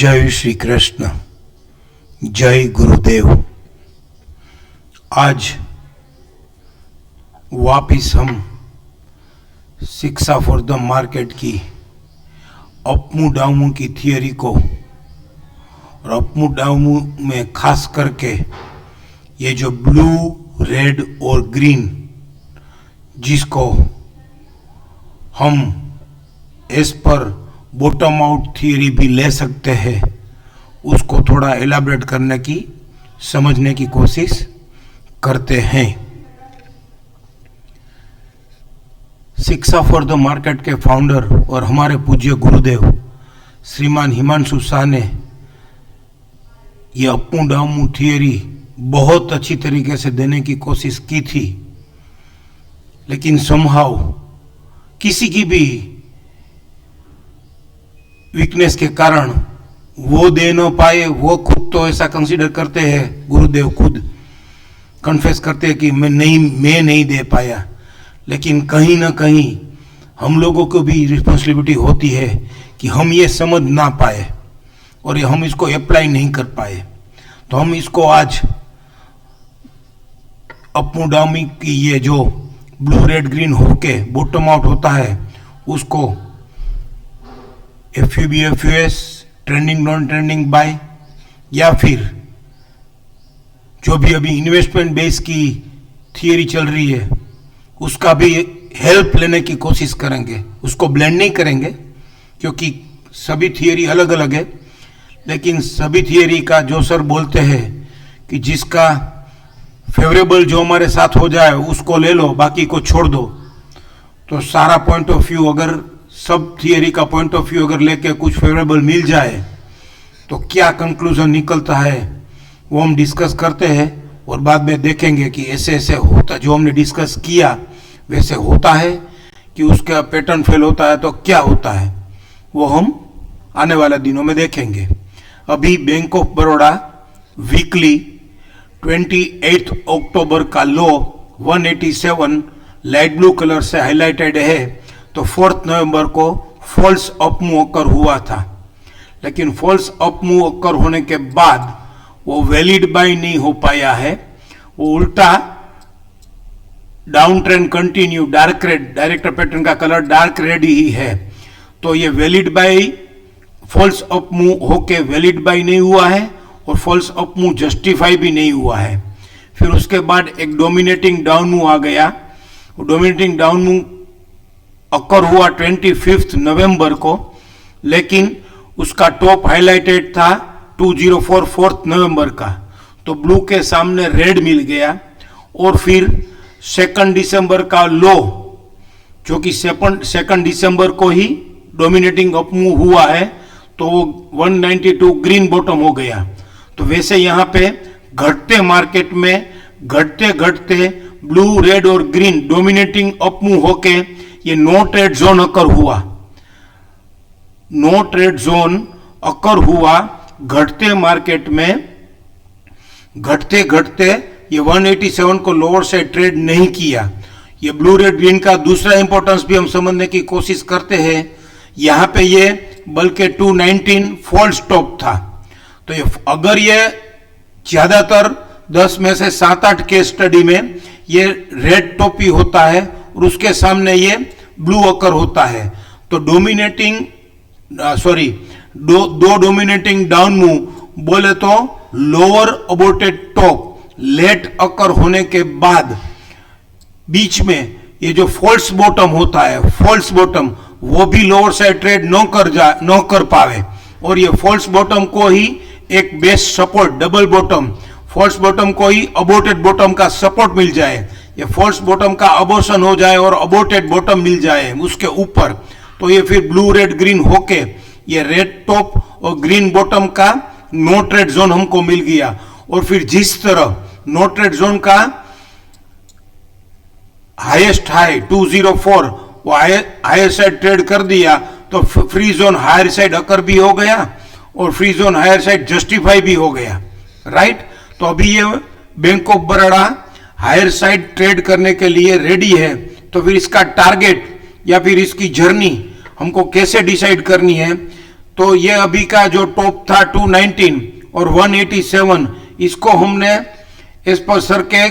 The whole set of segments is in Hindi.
जय श्री कृष्ण, जय गुरुदेव। आज वापिस हम शिक्षा फॉर द मार्केट की अपमू डाउमू की थियोरी को, और अपमू डाउमू में खास करके ये जो ब्लू, रेड और ग्रीन, जिसको हम as per bottom out theory भी ले सकते हैं, उसको थोड़ा एलाबरेट करने की, समझने की कोशिश करते हैं। शिक्षा फॉर द मार्केट के फाउंडर और हमारे पूज्य गुरुदेव श्रीमान हिमांशु शाह ने ये अपमू डाउमू थियोरी बहुत अच्छी तरीके से देने की कोशिश की थी, लेकिन समहाउ किसी की भी वीकनेस के कारण वो दे न पाए। वो खुद तो ऐसा कंसीडर करते हैं, गुरुदेव खुद कन्फेस करते हैं कि मैं नहीं दे पाया, लेकिन कहीं ना कहीं हम लोगों को भी रिस्पॉन्सिबिलिटी होती है कि हम ये समझ ना पाए और हम इसको अप्लाई नहीं कर पाए। तो हम इसको आज अपमू डाउमू की ये जो ब्लू रेड ग्रीन होके बॉटम आउट होता है, उसको FUBFUS, trending non trending buy, या फिर जो भी अभी इन्वेस्टमेंट बेस की थियरी चल रही है, उसका भी हेल्प लेने की कोशिश करेंगे। उसको ब्लेंड नहीं करेंगे क्योंकि सभी थियरी अलग अलग है, लेकिन सभी थियरी का जो सर बोलते हैं कि जिसका फेवरेबल जो हमारे साथ हो जाए उसको ले लो, बाकी को छोड़ दो। तो सारा पॉइंट ऑफ व्यू, अगर सब थियरी का पॉइंट ऑफ व्यू अगर लेके कुछ फेवरेबल मिल जाए तो क्या कंक्लूजन निकलता है वो हम डिस्कस करते हैं, और बाद में देखेंगे कि ऐसे ऐसे होता, जो हमने डिस्कस किया वैसे होता है कि उसका पैटर्न फेल होता है तो क्या होता है, वो हम आने वाले दिनों में देखेंगे। अभी बैंक ऑफ बड़ौदा वीकली 28 अक्टूबर का लो 187 लाइट ब्लू कलर से हाईलाइटेड है। तो 4 नवंबर को फॉल्स अपमू अकर हुआ था, लेकिन फॉल्स अपमू अकर होने के बाद वो वैलिड बाय नहीं हो पाया है, वो उल्टा down trend continue, dark red, director pattern का कलर डार्क रेड ही है। तो ये वैलिड बाय फॉल्स अपमू होके वैलिड बाय नहीं हुआ है और फॉल्स अपमू जस्टिफाई भी नहीं हुआ है। फिर उसके बाद एक डोमिनेटिंग डाउनमू आ गया। डोमिनेटिंग डाउनमू अकर हुआ 25 नवंबर को, लेकिन उसका टॉप हाईलाइटेड था 204 4 नवंबर का, तो ब्लू के सामने रेड मिल गया। और फिर 2 दिसंबर का लो, जो कि 2 दिसंबर को ही डोमिनेटिंग अपमू हुआ है, तो वो 192 ग्रीन बॉटम हो गया। तो वैसे यहाँ पे घटते मार्केट में घटते घटते ब्लू, रेड और ग्रीन डोमिनेटिंग अपमू होके ये नो ट्रेड जोन अकर हुआ। नो ट्रेड जोन अकर हुआ घटते मार्केट में, घटते घटते ये 187 को लोअर से ट्रेड नहीं किया। ये ब्लू रेड ग्रीन का दूसरा इंपॉर्टेंस भी हम समझने की कोशिश करते हैं। यहां पे ये बल्कि 219 फॉल्स टॉप था। तो ये अगर ये ज्यादातर 10 में से 7-8 केस स्टडी में ये रेड टॉप ही होता है और उसके सामने ये ब्लू अकर होता है, तो डोमिनेटिंग दो डोमिनेटिंग डाउन मूव बोले तो लोअर अबोटेड टॉप लेट अकर होने के बाद बीच में ये जो फॉल्स बॉटम होता है, फॉल्स बॉटम, वो भी लोअर साइड ट्रेड न कर पावे, और ये फॉल्स बॉटम को ही एक base support, double bottom, false bottom को ही अबोटेड बॉटम का सपोर्ट मिल जाए, ये फॉल्स बॉटम का अबॉर्शन हो जाए और अबोटेड बॉटम मिल जाए उसके ऊपर, तो ये फिर ब्लू रेड ग्रीन होके ये रेड टॉप और ग्रीन बॉटम का नो ट्रेड जोन हमको मिल गया। और फिर जिस तरह नो ट्रेड जोन का हाईएस्ट हाई 204 वो हायर साइड ट्रेड कर दिया, तो free zone higher side occur भी हो गया और free zone higher side justify भी हो गया, राइट। तो अभी ये bank of Baroda higher side trade करने के लिए रेडी है। तो फिर इसका टारगेट या फिर इसकी जर्नी हमको कैसे डिसाइड करनी है, तो ये अभी का जो टॉप था 219 और 187, इसको हमने इस पर सर के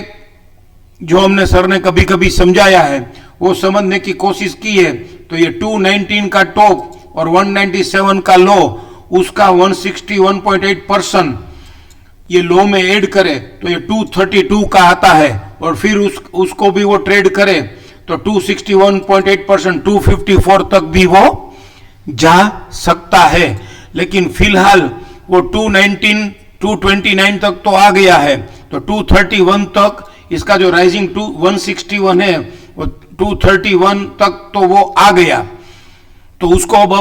जो हमने सर ने कभी कभी समझाया है वो समझने की कोशिश की है। तो ये 219 का टॉप और 197 का लो, उसका 161.8% ये लो में ऐड करे तो ये 232 का आता है, और फिर उसको भी वो ट्रेड करे तो 261.8% 254 तक भी वो जा सकता है। लेकिन फिलहाल वो 229 तक तो आ गया है, तो 231 तक इसका जो राइजिंग 161 है वो 231 तक तो वो आ गया। तो उसको अब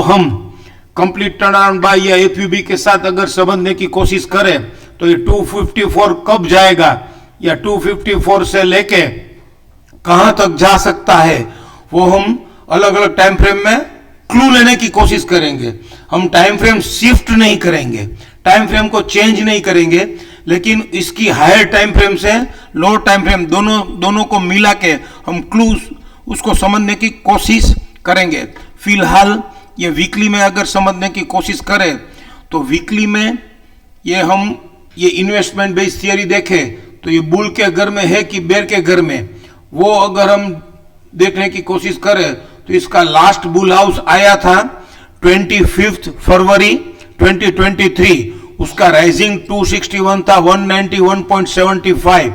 हम कंप्लीट टर्न अराउंड बाय या एफयूबी के साथ अगर समझने की कोशिश करें तो ये 254 कब जाएगा या 254 से लेके कहां तक जा सकता है, वो हम अलग अलग टाइम फ्रेम में क्लू लेने की कोशिश करेंगे। हम टाइम फ्रेम शिफ्ट नहीं करेंगे, टाइम फ्रेम को चेंज नहीं करेंगे, लेकिन इसकी हायर टाइम फ्रेम से लोअर टाइम फ्रेम दोनों को मिला के हम क्लू उसको समझने की कोशिश करेंगे। फिलहाल ये वीकली में अगर समझने की कोशिश करें तो वीकली में ये इन्वेस्टमेंट बेस्ड थियरी देखें तो ये बुल के घर में है कि बेर के घर में, वो अगर हम देखने की कोशिश करें तो इसका लास्ट बुल हाउस आया था 25 फरवरी 2023, उसका राइजिंग 261 था 191.75,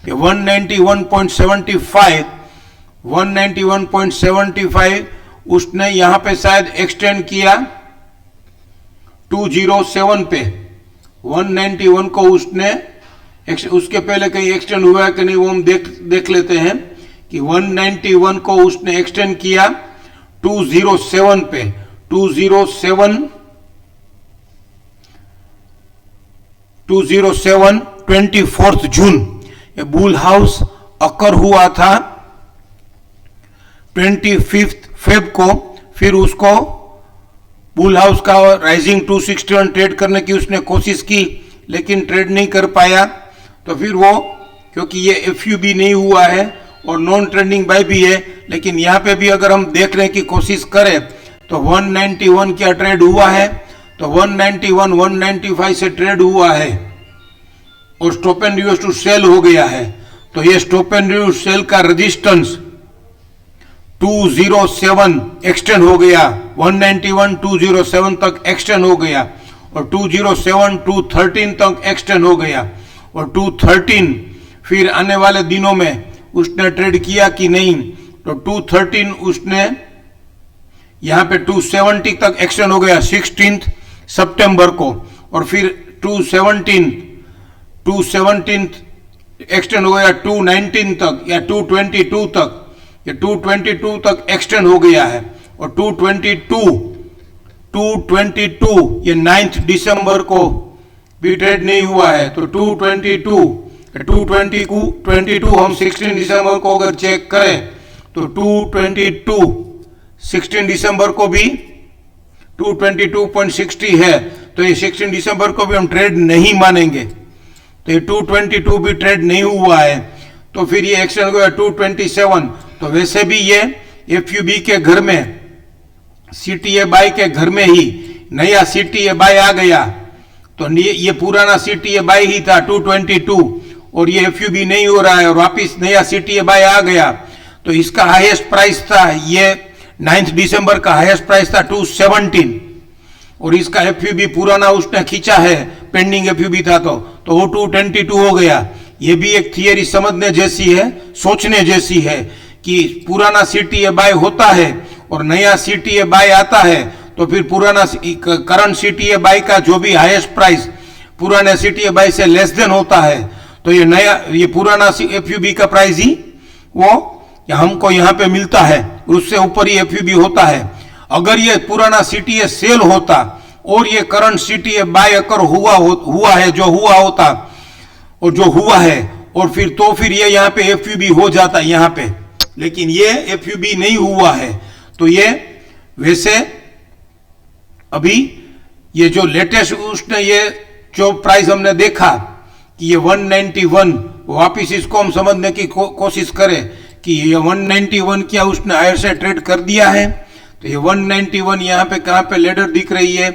ये 191.75 उसने यहां पे शायद एक्सटेंड किया 207 पे, 191 को उसके पहले कहीं एक्सटेंड हुआ है कि नहीं वो हम देख लेते हैं कि 191 को उसने एक्सटेंड किया 207 पे, 207 24 जून ये बुल हाउस अकर हुआ था 25 फेब को। फिर उसको बुल हाउस का राइजिंग 261 ट्रेड करने की उसने कोशिश की लेकिन ट्रेड नहीं कर पाया। तो फिर वो, क्योंकि ये एफयूबी नहीं हुआ है और नॉन ट्रेंडिंग बाय भी है, लेकिन यहाँ पे भी अगर हम देखने की कोशिश करें तो 191 क्या ट्रेड हुआ है, तो 191 195 से ट्रेड हुआ है और stop and reverse to sell हो गया है। तो ये स्टॉप एंड रिवर्स सेल का रेजिस्टेंस 207 एक्सटेंड हो गया, 191 207 तक एक्सटेंड हो गया और 207 213 तक एक्सटेंड हो गया और 213 फिर आने वाले दिनों में उसने ट्रेड किया कि नहीं, तो 213 उसने यहां पे 270 तक एक्सटेंड हो गया 16 सितंबर को, और फिर 217 एक्सटेंड हो गया 219 तक या 222 तक, ये 222 तक एक्सटेंड हो गया है और 222 ये 9 दिसंबर को भी ट्रेड नहीं हुआ है। तो 222 हम 16 दिसंबर को अगर चेक करें तो 222 16 दिसंबर को भी 222.60 है, तो ये 16 दिसंबर को भी हम ट्रेड नहीं मानेंगे। तो ये 222 भी ट्रेड नहीं हुआ है, तो फिर ये एक्सटेंड हो गया 227। तो वैसे भी ये एफयूबी के घर में सीटीए बाय के घर में ही नया सीटीए बाय आ गया, तो ये पुराना सीटीए बाय ही था 222 और ये एफयूबी नहीं हो रहा है और वापिस नया सीटीए बाय आ गया। तो इसका हाईएस्ट प्राइस था, ये 9 दिसंबर का हाईएस्ट प्राइस था 217 और इसका एफयूबी पुराना उसने खींचा है, पेंडिंग एफयूबी था तो वो 222 हो गया। ये भी एक थियरी समझने जैसी है, सोचने जैसी है कि पुराना सीटीए बाय होता है और नया सीटीए बाय आता है, तो फिर पुराना करंट सीटीए बाय का जो भी हाईएस्ट प्राइस पुराने सीटीए बाय से लेस देन होता है, तो ये पुराना एफयूबी का प्राइस ही वो हमको यहाँ पे मिलता है, उससे ऊपर ही एफयूबी होता है। अगर ये पुराना सीटीए सेल होता और ये करंट सीटीए बाय अकर हुआ है जो हुआ होता और जो हुआ है, और फिर ये यहाँ पे एफयूबी हो जाता यहाँ पे, लेकिन ये एफयूबी नहीं हुआ है। तो ये वैसे अभी ये जो लेटेस्ट उसने ये जो प्राइस हमने देखा कि ये 191, वापिस इसको हम समझने की कोशिश करें कि ये 191 क्या उसने हायर से ट्रेड कर दिया है, तो ये 191 यहाँ पे कहाँ पे लेडर दिख रही है,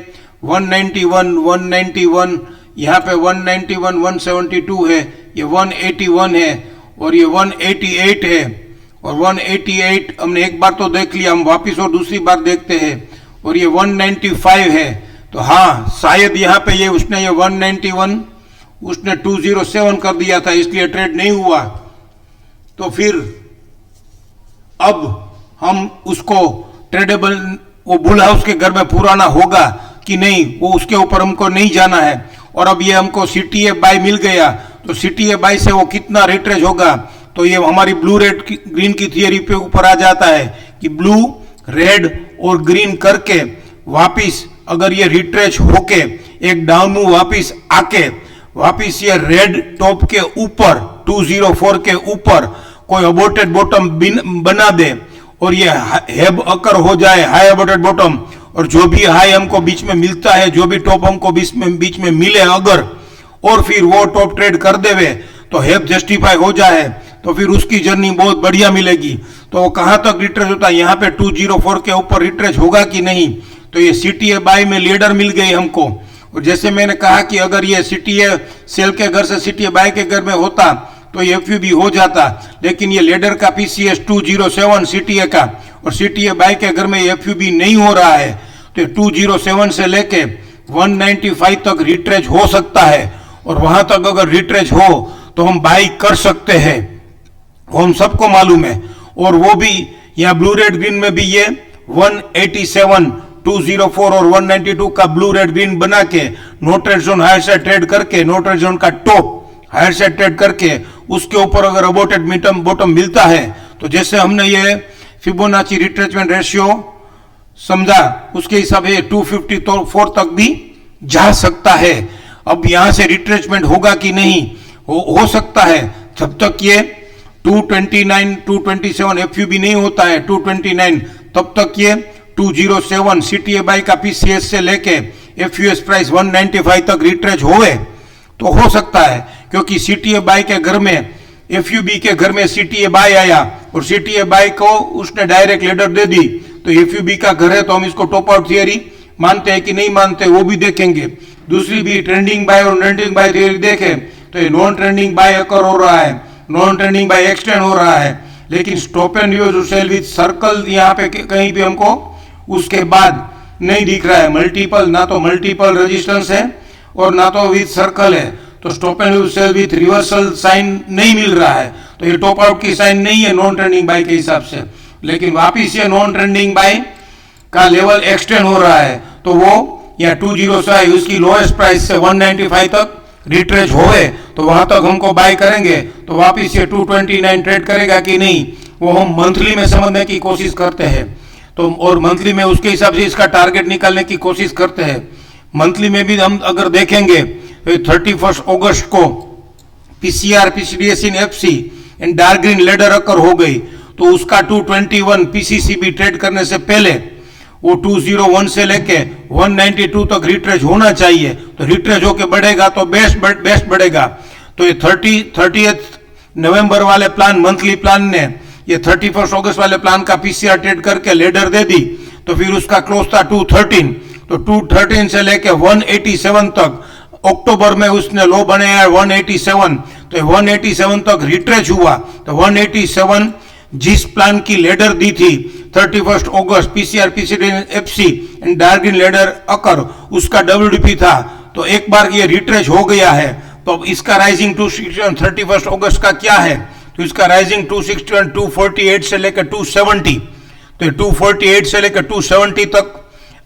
191, यहाँ पे 191, 172 है, ये 181 है और ये 188 है और 188 हमने एक बार तो देख लिया, हम वापिस और दूसरी बार देखते हैं और ये 195 है। तो हाँ, शायद यहाँ पे ये उसने ये 191 उसने 207 कर दिया था, इसलिए ट्रेड नहीं हुआ। तो फिर अब हम उसको ट्रेडेबल, वो बुल हाउस के घर में पुराना होगा कि नहीं, वो उसके ऊपर हमको नहीं जाना है। और अब ये हमको सीटीए बाय मिल गया, तो सीटीए बाय से वो कितना रिट्रेस होगा, तो ये हमारी ब्लू रेड ग्रीन की थियरी पे ऊपर आ जाता है कि ब्लू रेड और ग्रीन करके वापिस अगर ये रिट्रेस होके एक डाउन मूव वापिस आके वापिस ये रेड टॉप के ऊपर 204 के ऊपर कोई अबोटेड बॉटम बना दे और ये हैब अकर हो जाए, हाई अबोटेड बॉटम, और जो भी हाई हमको बीच में मिलता है, जो भी टॉप हमको बीच में मिले अगर, और फिर वो टॉप ट्रेड कर देवे तो हैब जस्टिफाई हो जाए, तो फिर उसकी जर्नी बहुत बढ़िया मिलेगी। तो वो कहाँ तक रिट्रेस होता है, यहाँ पे 204 के ऊपर रिट्रेस होगा कि नहीं। तो ये सीटीए बाय में लीडर मिल गई हमको, और जैसे मैंने कहा कि अगर ये सीटीए सेल के घर से सीटीए बाय के घर में होता तो ये एफयूबी हो जाता, लेकिन ये लीडर का पीसीएस 207 सीटीए का और सीटीए बाय के घर में एफयूबी नहीं हो रहा है, तो 207 से लेके 195 तक रिट्रेस हो सकता है, और वहां तक अगर रिट्रेस हो तो हम बाय कर सकते हैं, वो हम सबको मालूम है। और वो भी यहाँ ब्लू रेड ग्रीन में भी ये 187, 204 और 192 का ब्लू रेड ग्रीन बना के नो ट्रेड जोन हायर से ट्रेड करके, नो ट्रेड जोन का टॉप हायर से ट्रेड करके उसके ऊपर अगर अबोटेड बॉटम मिलता है, तो जैसे हमने ये फिबोनाची रिट्रेसमेंट रेशियो समझा उसके हिसाब से 254 तक भी जा सकता है। अब यहां से रिट्रेसमेंट होगा कि नहीं, हो सकता है जब तक ये 229, 227 एफयूबी नहीं होता है 229, तब तक ये 207 सीटीए बाय का पीसीएस से लेके एफयूएस प्राइस 195 तक रिट्रेस होवे तो हो सकता है, क्योंकि सीटीए बाय के घर में एफयूबी के घर में सीटीए बाय आया और सीटीए बाय को उसने डायरेक्ट लेटर दे दी, तो एफयूबी का घर है तो हम इसको टॉप आउट थियरी मानते हैं कि नहीं मानते वो भी देखेंगे। दूसरी भी ट्रेंडिंग बाय और ट्रेंडिंग बाय थियरी देखें तो ये नॉन ट्रेंडिंग बाय अकर हो रहा है, नॉन ट्रेंडिंग बाय एक्सटेंड हो रहा है, लेकिन stop and use sell with circle यहाँ पे कहीं भी हमको उसके बाद नहीं दिख रहा है। मल्टीपल, ना तो मल्टीपल रेजिस्टेंस है और ना तो विद सर्कल है, तो stop and use sell with reversal sign नहीं मिल रहा है, तो ये टॉप आउट की साइन नहीं है नॉन ट्रेंडिंग बाय के हिसाब से। लेकिन वापिस ये नॉन ट्रेंडिंग बाय का लेवल एक्सटेंड हो रहा है, तो वो या 205 उसकी लोएस्ट प्राइस से 195 तक रिट्रेस होए तो वहां तक हमको बाय करेंगे, तो वापिस ये 229 ट्रेड करेगा कि नहीं वो हम मंथली में समझने की कोशिश करते हैं। तो और मंथली में उसके हिसाब से इसका टारगेट निकालने की कोशिश करते हैं। मंथली में भी हम अगर देखेंगे तो 31 अगस्त को PCR PCDS in FC and dark green ladder occur हो गई, तो उसका 221 पीसीसीबी ट्रेड करने से पहले वो 201 से लेके 192 तक रिट्रेस होना चाहिए, तो रिट्रेस होके बढ़ेगा तो बेस्ट बढ़ेगा। तो ये 30 नवंबर वाले प्लान मंथली प्लान ने ये 31 अगस्त वाले प्लान का पीसीआर ट्रेड करके लेडर दे दी, तो फिर उसका क्लोज था 213, तो 213 से लेके 187 तक अक्टूबर में उसने लो बनाया 187, तो 187 तक रिट्रेस हुआ, तो 187 जिस प्लान की लेडर दी थी 31 अगस्त PCR PCD FC and dark green ladder occur उसका डब्ल्यूडीपी था, तो एक बार ये रिट्रेस हो गया है, तो अब इसका राइजिंग 261 31 अगस्त का क्या है, तो इसका राइजिंग 261 248 से लेकर 270, तो 248 से लेकर 270 तक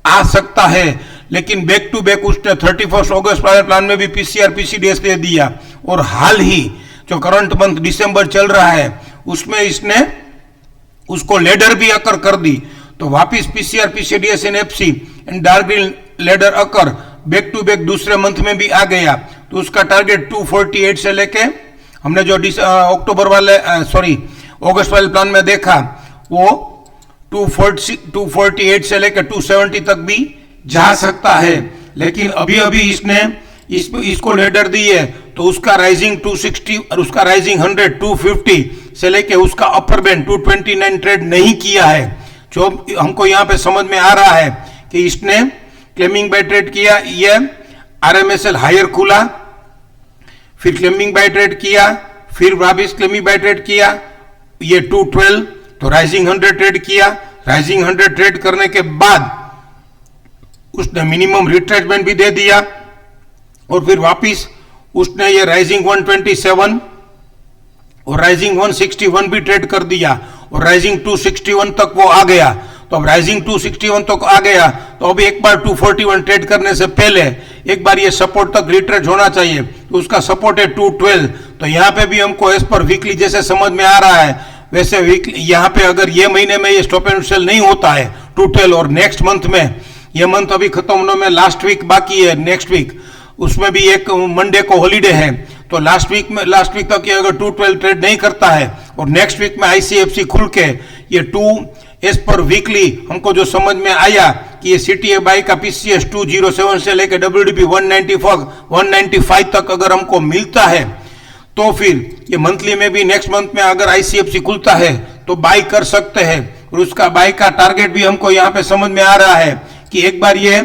आ सकता है। लेकिन बैक टू बैक उसने 31 अगस्त वाले प्लान में भी पीसीआर पीसीडीएस दे दिया, और हाल ही जो करंट मंथ दिसंबर चल रहा है उसमें इसने उसको लेडर भी अकर कर दी, तो वापिस PCR PCDS in FC and dark green ladder occur back to back दूसरे मंथ में भी आ गया, तो उसका टारगेट 248 से लेके हमने जो अक्टूबर वाले अगस्त वाले प्लान में देखा वो 248 से लेकर 270 तक भी जा सकता है। लेकिन अभी अभी इसने इसको लेडर दी है, तो उसका राइजिंग 260 और उसका राइजिंग 100 250 से लेके उसका अपर बैंड 229 ट्रेड नहीं किया है, जो हमको यहाँ पे समझ में आ रहा है कि इसने क्लेमिंग बाय ट्रेड किया, ये RMSL हायर खुला, फिर क्लेमिंग बाय ट्रेड किया, फिर वापिस क्लेमिंग बाय ट्रेड किया, ये 212 तो राइजिंग 100 ट्रेड किया, राइजिंग 100 ट्रेड करने के बाद उसने मिनिमम रिट्रेसमेंट भी दे दिया और फिर वापिस उसने ये राइजिंग 127 और राइजिंग 161 भी ट्रेड कर दिया और राइजिंग 261 तक वो आ गया। तो अब राइजिंग 261 तक आ गया तो अभी एक बार 241 ट्रेड करने से पहले एक बार ये सपोर्ट तक रिट्रेस होना चाहिए, तो उसका सपोर्ट है 212। तो यहाँ पे भी हमको एज पर वीकली जैसे समझ में आ रहा है वैसे वीकली यहाँ पे अगर ये महीने में ये स्टॉप एंड सेल नहीं होता है 212 और नेक्स्ट मंथ में, ये मंथ अभी खत्म होने में लास्ट वीक बाकी है, नेक्स्ट वीक उसमें भी एक मंडे को हॉलीडे है, तो लास्ट वीक तक ये अगर 212 ट्रेड नहीं करता है और नेक्स्ट वीक में ICFC खुल के ये 2 एज पर वीकली हमको जो समझ में आया कि ये CTA बाई का PCS 207 से लेकर WDP 195 तक अगर हमको मिलता है तो फिर ये मंथली में भी नेक्स्ट मंथ में अगर ICFC खुलता है तो बाई कर सकते हैं। और उसका बाई का टारगेट भी हमको यहाँ पे समझ में आ रहा है कि एक बार ये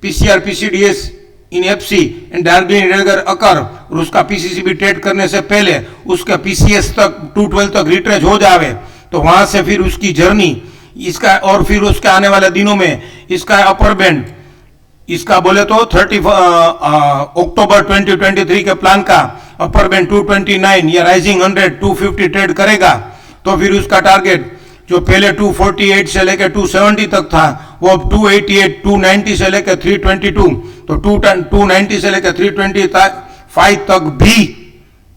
PCR PCDS in FC and dark green रेगर अकर और उसका PCC भी ट्रेड करने से पहले उसका PCS तक 212 तक रिट्रेस हो जावे तो वहां से फिर उसकी जर्नी इसका और फिर उसके आने वाले दिनों में इसका अपर बैंड इसका बोले तो 30 अक्टूबर 2023 के प्लान का अपर बैंड 229 या राइजिंग 100 250 ट्रेड करेगा तो फिर उसका टारगेट जो पहले 248 से लेकर 270 तक था वो अब 288 290 से लेकर 322 तो 290 से लेकर 325 तक भी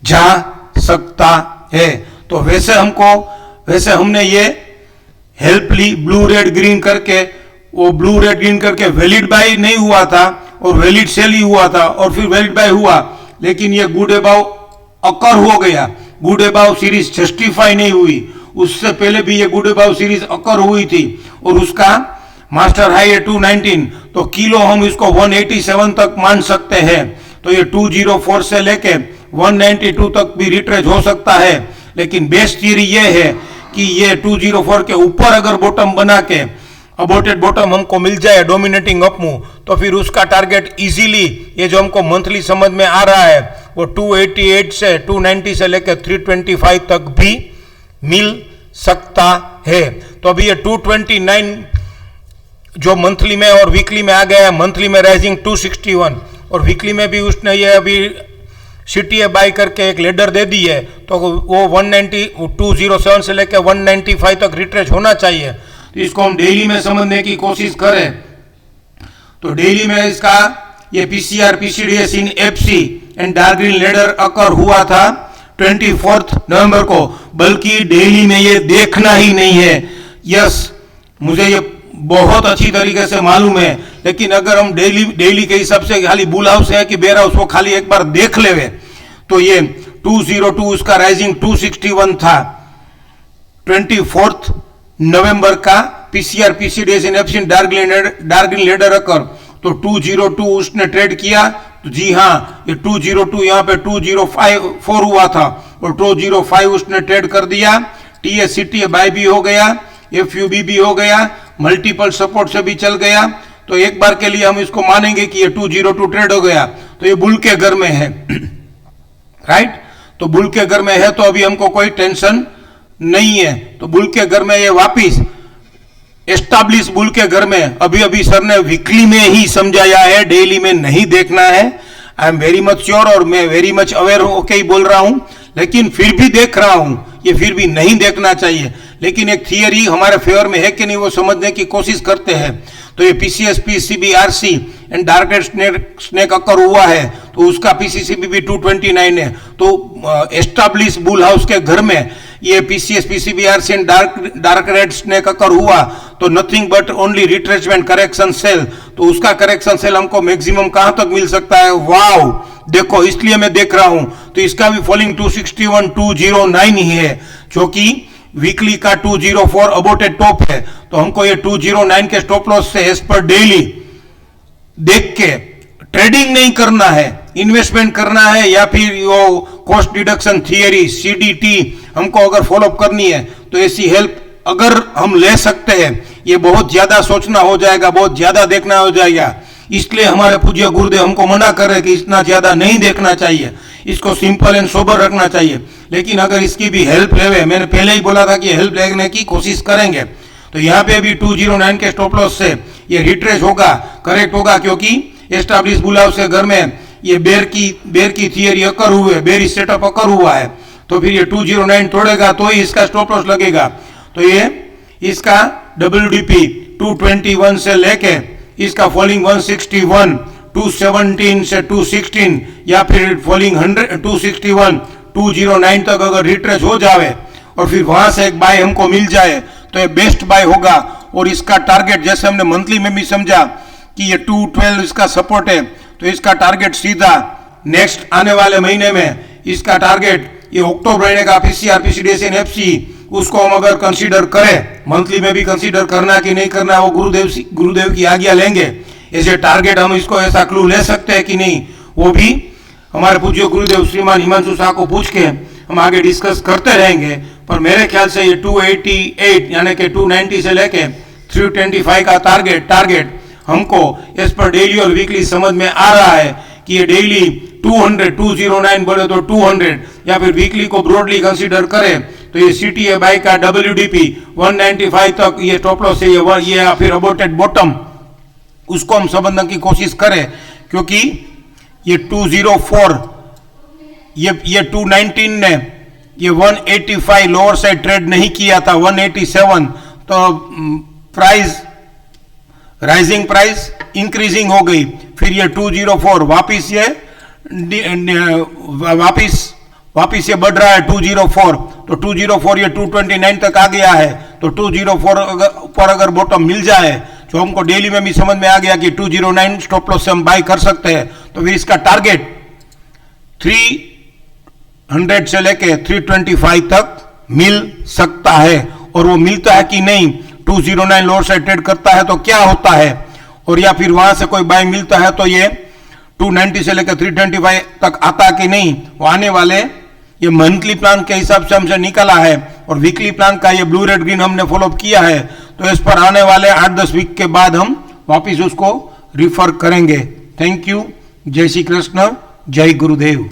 जा सकता है। तो वैसे हमने ये हेल्पली ब्लू रेड ग्रीन करके वो ब्लू रेड ग्रीन करके वैलिड बाय नहीं हुआ था और वैलिड सेल ही हुआ था और फिर वैलिड बाय हुआ, लेकिन ये गुड अबाव अकर हो गया, गुड अबाव सीरीज जस्टिफाई नहीं हुई। उससे पहले भी ये गुड अबाव सीरीज अकर हुई थी और उसका मास्टर हाई है 219 तो किलो हम इसको 187 तक मान सकते हैं। तो ये 204 से लेके 192 तक भी रिट्रेस हो सकता है, लेकिन बेस्ट थियरी ये है कि ये 204 के ऊपर अगर बॉटम बना के अबॉटेड बॉटम हमको मिल जाए डोमिनेटिंग अप मूव तो फिर उसका टारगेट इजीली ये जो हमको मंथली समझ में आ रहा है वो 288 से 290 से लेकर 325 तक भी मिल सकता है। तो अभी ये 229 जो मंथली में और वीकली में आ गया है, मंथली में राइजिंग 261 और वीकली में भी उसने ये अभी CTA बाई करके एक लेडर दे दी है तो वो 207 से लेकर 195 तक रिट्रेस होना चाहिए। तो इसको हम डेली में समझने की कोशिश करें तो डेली में इसका ये PCR PCDS in FC and dark green ladder occur हुआ था 24 नवंबर को, बल्कि डेली में ये देखना ही नहीं है। यस मुझे ये बहुत अच्छी तरीके से मालूम है, लेकिन अगर हम डेली के हिसाब से खाली बुल हाउस है कि बेयर हाउस वो खाली एक बार देख लेवे तो ये 202 उसका राइजिंग 261 था 24 नवंबर का PCR PCDS in FC dark green ladder अकर तो 202 उसने ट्रेड किया। तो जी हाँ ये 202 यहाँ पे 205 हुआ था और 205 उसने ट्रेड कर दिया। TS CTA बाय भी हो गया, FUB भी हो गया, मल्टीपल सपोर्ट से भी चल गया। तो एक बार के लिए हम इसको मानेंगे कि ये 202 ट्रेड हो गया तो ये बुल के घर में है राइट। तो बुल के घर में है तो अभी हमको कोई टेंशन नहीं है। तो बुल के घर में ये वापिस एस्टैब्लिश बुल के घर में अभी सर ने वीकली में ही समझाया है, डेली में नहीं देखना है। I am very much sure और मैं वेरी मच अवेयर होके ही बोल रहा हूं, लेकिन फिर भी देख रहा हूं, ये फिर भी नहीं देखना चाहिए। लेकिन एक थियरी हमारे फेवर में है कि नहीं वो समझने की कोशिश करते हैं। तो ये PCS PCB RC and dark snake occur हुआ है तो उसका PCCB भी 229 है। तो एस्टैब्लिश बुल हाउस के घर में ये PCS PCB RC and dark red snake occur हुआ तो nothing but only retracement correction sell. तो उसका करेक्शन सेल हमको मैक्सिमम कहां तक मिल सकता है, वाव देखो, इसलिए मैं देख रहा हूं। तो इसका भी फॉलिंग 261 209 ही है जो कि वीकली का 204 अबोटेड टॉप है। तो हमको ये 209 के स्टॉप लॉस से एज पर डेली देख के ट्रेडिंग नहीं करना है, इन्वेस्टमेंट करना है या फिर वो कॉस्ट डिडक्शन थियरी CDT हमको अगर फॉलोअप करनी है तो ऐसी हेल्प अगर हम ले सकते हैं, ये बहुत ज्यादा सोचना हो जाएगा, बहुत ज्यादा देखना हो जाएगा, इसलिए हमारे पूज्य गुरुदेव हमको मना कर रहे कि इतना ज्यादा नहीं देखना चाहिए, इसको सिंपल एंड सोबर रखना चाहिए। लेकिन अगर इसकी भी हेल्प लेवे, मैंने पहले ही बोला था कि हेल्प लेने की कोशिश करेंगे, तो यहाँ पे भी 209 के स्टॉप लॉस से ये रिट्रेस होगा, करेक्ट होगा, क्योंकि एस्टैब्लिश बुलाव से घर में ये बेर की थियरी अकर हुए, बेर सेटअप अकर हुआ है, तो फिर ये 209 तोड़ेगा तो ही इसका स्टॉप लॉस लगेगा। तो ये इसका WDP 221 से लेके इसका फॉलिंग 161, 217 से 216 या फिर फॉलिंग 261, 209 तक अगर रिट्रेस हो जाए और फिर वहां से एक बाय हमको मिल जाए तो ये बेस्ट बाय होगा। और इसका टारगेट जैसे हमने मंथली में भी समझा कि ये 212 इसका सपोर्ट है, तो इसका टारगेट सीधा नेक्स्ट आने वाले महीने में इसका टारगेट ये अक्टूबर महीने का PCR, PCDS, FC, उसको हम अगर कंसीडर करें, मंथली में भी कंसीडर करना कि नहीं करना वो गुरुदेव की आज्ञा लेंगे। ऐसे टारगेट हम इसको ऐसा क्लू ले सकते हैं कि नहीं, वो भी हमारे पूज्य गुरुदेव श्रीमान हिमांशु शाह को पूछ के हम आगे डिस्कस करते रहेंगे। पर मेरे ख्याल से ये 288 यानी कि 290 से लेके 325 का टारगेट हमको इस पर डेली और वीकली समझ में आ रहा है कि ये डेली 209 बोले तो 200 या फिर वीकली को ब्रॉडली कंसीडर करें तो ये CTA बाय का WDP 195 तक ये स्टॉप लॉस है, ये या फिर अबॉर्टेड बॉटम, उसको हम समझने की कोशिश करें, क्योंकि ये 204 ये 219 ने ये 185 लोअर साइड ट्रेड नहीं किया था, 187, तो प्राइस राइजिंग प्राइस इंक्रीजिंग हो गई, फिर ये 204 वापिस ये बढ़ रहा है 204, तो 204 ये 229 तक आ गया है, तो 204 पर अगर बॉटम मिल जाए जो हमको डेली में भी समझ में आ गया कि 209 स्टॉप लॉस से हम बाय कर सकते हैं, तो फिर इसका टारगेट 300 से लेके 325 तक मिल सकता है। और वो मिलता है कि नहीं, 209 लोअर साइड ट्रेड करता है तो क्या होता है, और या फिर वहां से कोई बाय मिलता है तो ये 290 से लेकर 325 तक आता है कि नहीं, वो आने वाले ये मंथली प्लान के हिसाब से हमसे निकला है और वीकली प्लान का ये ब्लू रेड ग्रीन हमने फॉलोअप किया है, तो इस पर आने वाले 8-10 वीक के बाद हम वापिस उसको रिफर करेंगे। थैंक यू, जय श्री कृष्ण, जय गुरुदेव।